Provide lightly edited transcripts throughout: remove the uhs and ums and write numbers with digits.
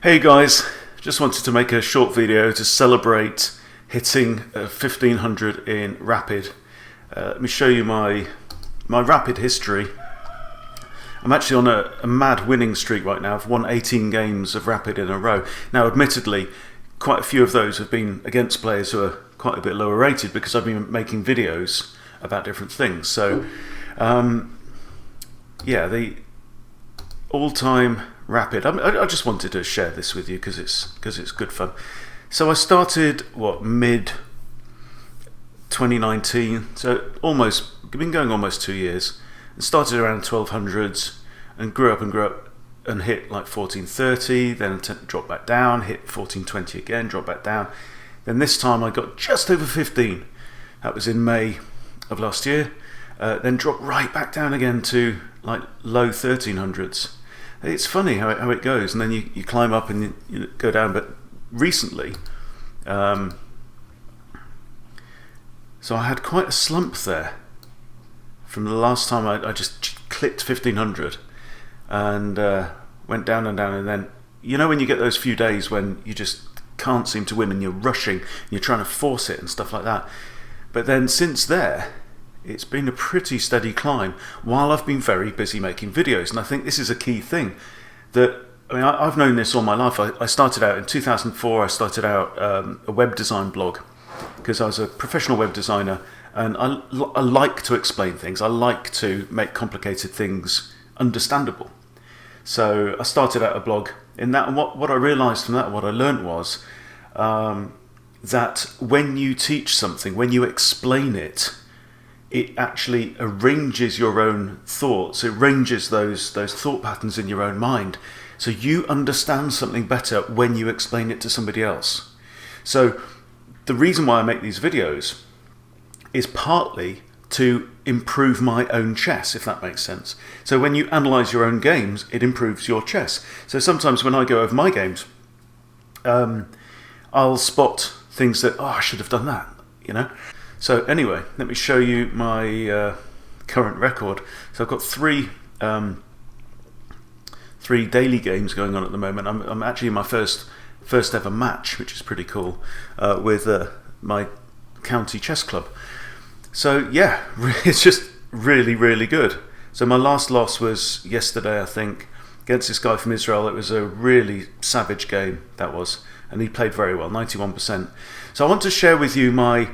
Hey guys, just wanted to make a short video to celebrate hitting 1500 in Rapid. Let me show you my Rapid history. I'm actually on a mad winning streak right now. I've won 18 games of Rapid in a row. Now admittedly, quite a few of those have been against players who are quite a bit lower rated because I've been making videos about different things. So yeah, the all-time Rapid. I just wanted to share this with you because it's good fun. So I started mid 2019, so been going almost 2 years. And started around 1200s and grew up and hit like 1430, then dropped back down, hit 1420 again, dropped back down. Then this time I got just over 15. That was in May of last year. Then dropped right back down again to like low 1300s. It's funny how it goes, and then you climb up and you go down. But recently, so I had quite a slump there. From the last time I just clipped 1500 and went down and down, and then when you get those few days when you just can't seem to win and you're rushing, and you're trying to force it and stuff like that. But then since there, it's been a pretty steady climb while I've been very busy making videos. And I think this is a key thing that, I've known this all my life. I started out in 2004, I started out a web design blog because I was a professional web designer, and I like to explain things. I like to make complicated things understandable. So I started out a blog in that, and what I realized from that, what I learned was that when you teach something, when you explain it, it actually arranges your own thoughts. It arranges those thought patterns in your own mind. So you understand something better when you explain it to somebody else. So the reason why I make these videos is partly to improve my own chess, if that makes sense. So when you analyse your own games, it improves your chess. So sometimes when I go over my games, I'll spot things that, I should have done that, So anyway, let me show you my current record. So I've got three daily games going on at the moment. I'm actually in my first ever match, which is pretty cool, with my county chess club. So yeah, it's just really, really good. So my last loss was yesterday, I think, against this guy from Israel. It was a really savage game, that was, and he played very well, 91%. So I want to share with you my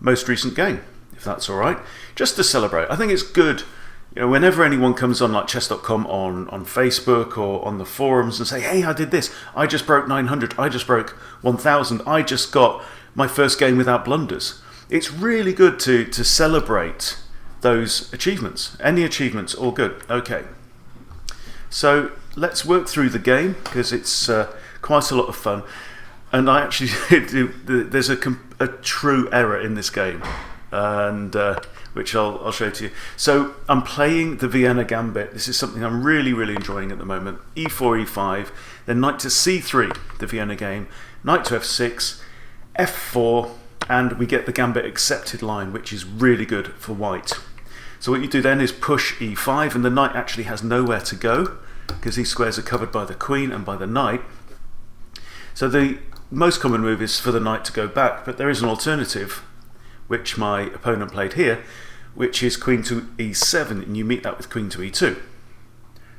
most recent game, if that's all right, just to celebrate. I think it's good, whenever anyone comes on like chess.com on Facebook or on the forums and say, hey, I did this, I just broke 900, I just broke 1000, I just got my first game without blunders. It's really good to celebrate those achievements. Any achievements, all good. Okay, so let's work through the game because it's quite a lot of fun. And I actually there's a true error in this game, and which I'll show to you. So I'm playing the Vienna Gambit. This is something I'm really, really enjoying at the moment. E4, E5, then knight to C3, the Vienna game, knight to F6, F4, and we get the Gambit accepted line, which is really good for white. So what you do then is push E5, and the knight actually has nowhere to go because these squares are covered by the queen and by the knight. So the most common move is for the knight to go back, but there is an alternative, which my opponent played here, which is queen to E7, and you meet that with queen to E2.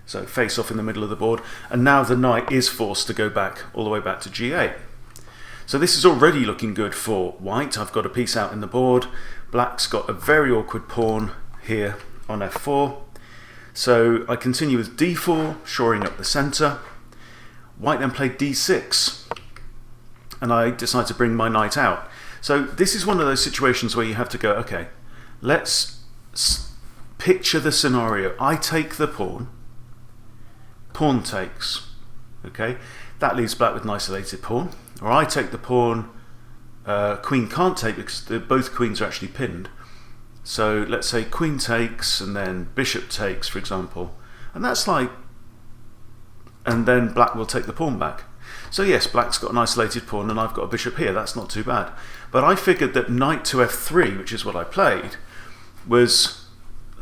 So face off in the middle of the board, and now the knight is forced to go back all the way back to G8. So this is already looking good for white. I've got a piece out in the board. Black's got a very awkward pawn here on F4. So I continue with D4, shoring up the centre. White then played D6, and I decide to bring my knight out. So this is one of those situations where you have to go, okay, let's picture the scenario. I take the pawn, pawn takes, okay? That leaves black with an isolated pawn. Or I take the pawn, queen can't take because both queens are actually pinned. So let's say queen takes and then bishop takes, for example. And that's like, and then black will take the pawn back. So yes, black's got an isolated pawn and I've got a bishop here. That's not too bad. But I figured that knight to F3, which is what I played, was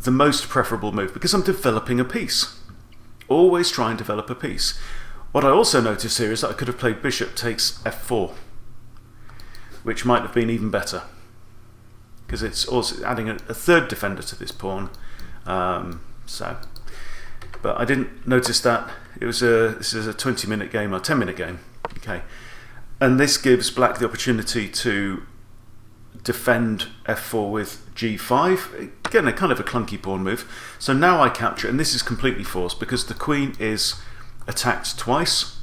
the most preferable move because I'm developing a piece. Always try and develop a piece. What I also noticed here is that I could have played bishop takes f4, which might have been even better, because it's also adding a third defender to this pawn. But I didn't notice that. This is a 20-minute game or 10-minute game. Okay, and this gives black the opportunity to defend f4 with g5. Again, a kind of a clunky pawn move. So now I capture, and this is completely forced because the queen is attacked twice.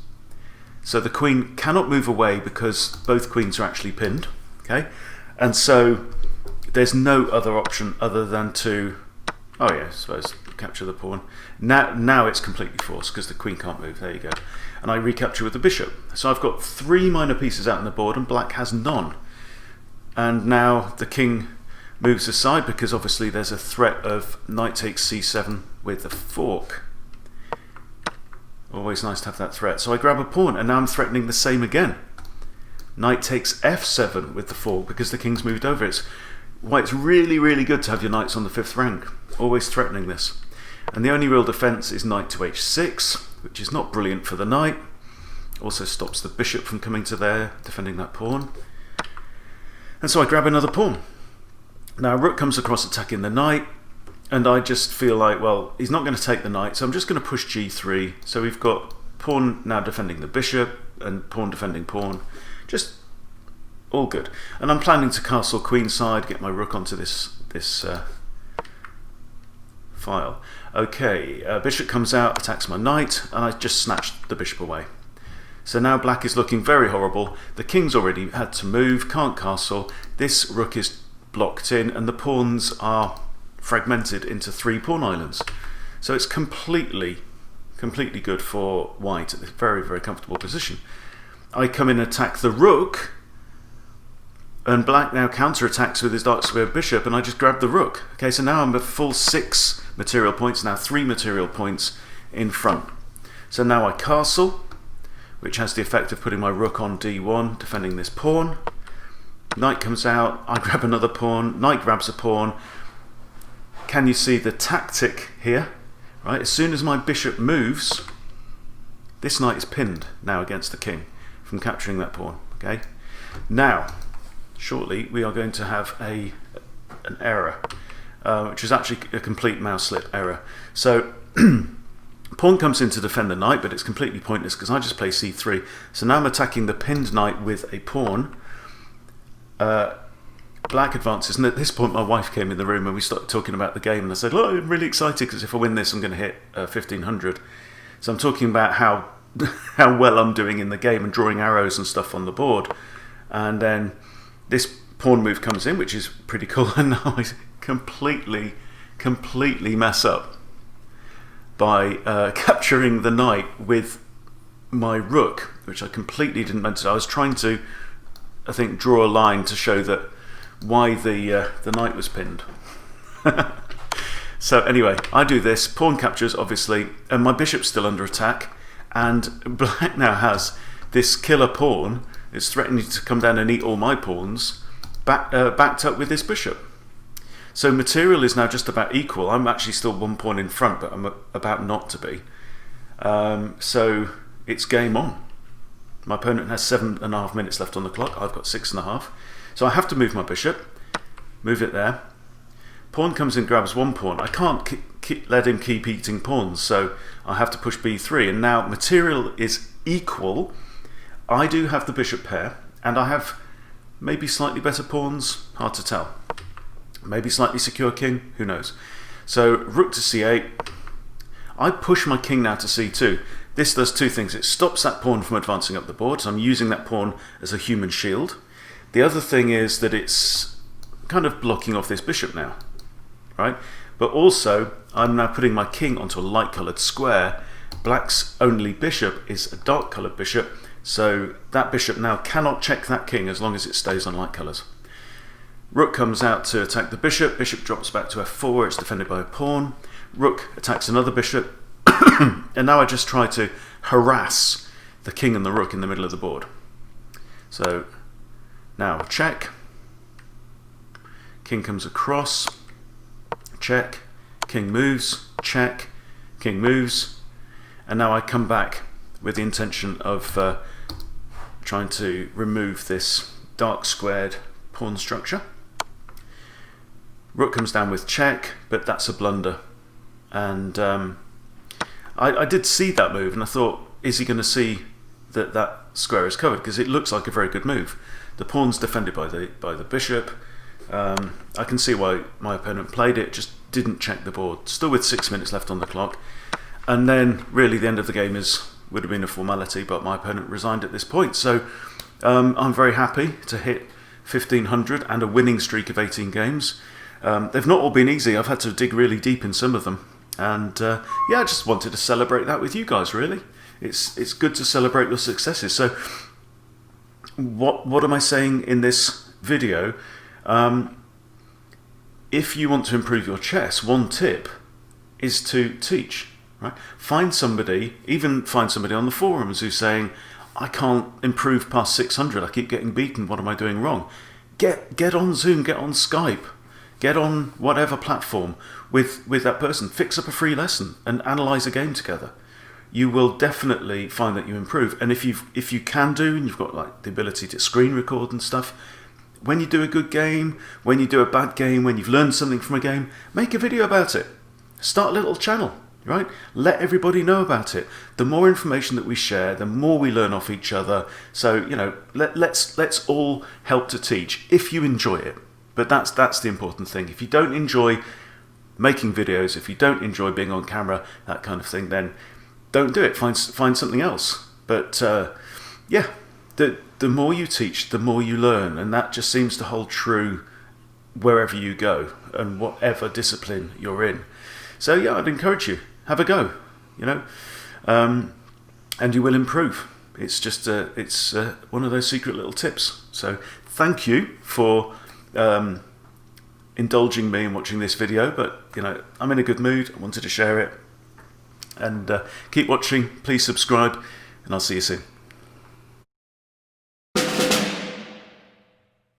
So the queen cannot move away because both queens are actually pinned. Okay, and so there's no other option other than to, oh yeah, I suppose capture the pawn. Now it's completely forced because the queen can't move. There you go. And I recapture with the bishop. So I've got 3 minor pieces out on the board and black has none. And now the king moves aside because obviously there's a threat of knight takes c7 with the fork. Always nice to have that threat. So I grab a pawn and now I'm threatening the same again. Knight takes f7 with the fork because the king's moved over. It's why it's really, really good to have your knights on the 5th rank. Always threatening this. And the only real defense is knight to h6, which is not brilliant for the knight. Also stops the bishop from coming to there, defending that pawn. And so I grab another pawn. Now rook comes across attacking the knight, and I just feel like, well, he's not going to take the knight, so I'm just going to push g3. So we've got pawn now defending the bishop, and pawn defending pawn. Just all good. And I'm planning to castle queenside, get my rook onto this file. Okay, bishop comes out, attacks my knight, and I just snatched the bishop away. So now black is looking very horrible. The king's already had to move, can't castle. This rook is blocked in, and the pawns are fragmented into 3 pawn islands. So it's completely good for white at this very, very comfortable position. I come in and attack the rook, and black now counterattacks with his dark square bishop, and I just grab the rook. Okay, so now I'm a full 6 material points, now 3 material points in front. So now I castle, which has the effect of putting my rook on d1, defending this pawn. Knight comes out, I grab another pawn, knight grabs a pawn. Can you see the tactic here? Right, as soon as my bishop moves, this knight is pinned now against the king from capturing that pawn. Okay, now shortly we are going to have an error, which is actually a complete mouse slip error. So pawn comes in to defend the knight, but it's completely pointless because I just play c3. So now I'm attacking the pinned knight with a pawn. Black advances, and at this point my wife came in the room and we started talking about the game, and I said, look, I'm really excited because if I win this I'm going to hit 1500. So I'm talking about how well I'm doing in the game and drawing arrows and stuff on the board, and then this pawn move comes in, which is pretty cool, and now I completely mess up by capturing the knight with my rook, which I completely didn't meant to. I was trying to, I think, draw a line to show that why the knight was pinned. So anyway, I do this, pawn captures obviously, and my bishop's still under attack, and black now has this killer pawn. It's threatening to come down and eat all my pawns, backed up with this bishop. So material is now just about equal. I'm actually still 1 pawn in front, but I'm about not to be. So it's game on. My opponent has 7.5 minutes left on the clock. I've got 6.5. So I have to move my bishop, move it there. Pawn comes in, grabs 1 pawn. I can't let him keep eating pawns, so I have to push b3. And now material is equal. I do have the bishop pair, and I have maybe slightly better pawns. Hard to tell. Maybe slightly secure king, who knows. So rook to c8. I push my king now to c2. This does 2 things. It stops that pawn from advancing up the board, so I'm using that pawn as a human shield. The other thing is that it's kind of blocking off this bishop now, right? But also, I'm now putting my king onto a light-coloured square. Black's only bishop is a dark-coloured bishop, so that bishop now cannot check that king as long as it stays on light colours. Rook comes out to attack the bishop. Bishop drops back to f4. It's defended by a pawn. Rook attacks another bishop. And now I just try to harass the king and the rook in the middle of the board. So now check. King comes across. Check. King moves. Check. King moves. And now I come back with the intention of trying to remove this dark squared pawn structure. Rook comes down with check, but that's a blunder. And I did see that move, and I thought, is he going to see that that square is covered? Because it looks like a very good move. The pawn's defended by the bishop. I can see why my opponent played it, just didn't check the board. Still with 6 minutes left on the clock. And then, really, the end of the game would have been a formality, but my opponent resigned at this point. So I'm very happy to hit 1500 and a winning streak of 18 games. They've not all been easy. I've had to dig really deep in some of them. And yeah, I just wanted to celebrate that with you guys, really. It's good to celebrate your successes. So what am I saying in this video? If you want to improve your chess, one tip is to teach. Right? Find somebody, even find somebody on the forums who's saying, I can't improve past 600, I keep getting beaten, what am I doing wrong? Get on Zoom, get on Skype, get on whatever platform with that person, fix up a free lesson and analyse a game together. You will definitely find that you improve. And if you can do, and you've got like the ability to screen record and stuff, when you do a good game, when you do a bad game, when you've learned something from a game, make a video about it. Start a little channel. Right? Let everybody know about it. The more information that we share, the more we learn off each other. So, you know, let's all help to teach if you enjoy it. But that's the important thing. If you don't enjoy making videos, if you don't enjoy being on camera, that kind of thing, then don't do it. Find something else. But yeah, the more you teach, the more you learn, and that just seems to hold true wherever you go and whatever discipline you're in. So yeah, I'd encourage you. Have a go, you know, and you will improve. It's just it's one of those secret little tips. So thank you for indulging me in watching this video. But you know, I'm in a good mood. I wanted to share it, and keep watching. Please subscribe, and I'll see you soon.